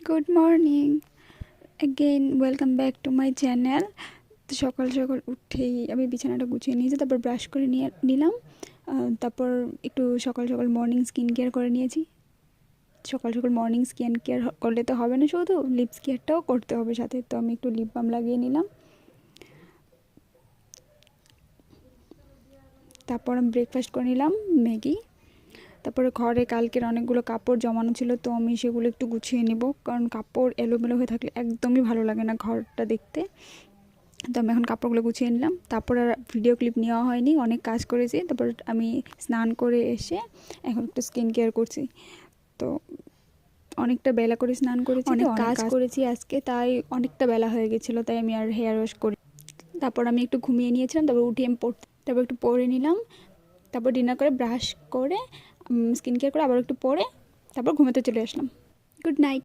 Good morning again, welcome back to my channel. তো সকাল সকাল উঠেই আমি বিছানাটা গুছিয়ে নিয়েছি, তারপর ব্রাশ করে নিলাম। তারপর একটু সকাল সকাল মর্নিং স্কিন কেয়ার করে নিয়েছি। সকাল সকাল মর্নিং স্কিন কেয়ার করলে তো হবে না, শুধু লিপস কেয়ারটাও করতে হবে সাথে। তো আমি একটু লিপ বাম লাগিয়ে নিলাম। তারপর আমি ব্রেকফাস্ট করে নিলাম, ম্যাগি। তারপরে ঘরে কালকের অনেকগুলো কাপড় জমানো ছিল, তো আমি সেগুলো একটু গুছিয়ে নেব, কারণ কাপড় এলোমেলো হয়ে থাকলে একদমই ভালো লাগে না ঘরটা দেখতে। তো আমি এখন কাপড়গুলো গুছিয়ে নিলাম। তারপর আর ভিডিও ক্লিপ নেওয়া হয়নি, অনেক কাজ করেছি। তারপর আমি স্নান করে এসে এখন একটু স্কিন কেয়ার করছি। তো অনেকটা বেলা করে স্নান করেছি, অনেক কাজ করেছি আজকে, তাই অনেকটা বেলা হয়ে গেছিলো, তাই আমি আর হেয়ার ওয়াশ করি। তারপর আমি একটু ঘুমিয়ে নিয়েছিলাম, তারপর উঠে আমি তারপর একটু পরে নিলাম। তারপর ডিনার করে ব্রাশ করে স্কিন কেয়ার করে আবার একটু পরে তারপর ঘুমাতে চলে আসলাম। Good night.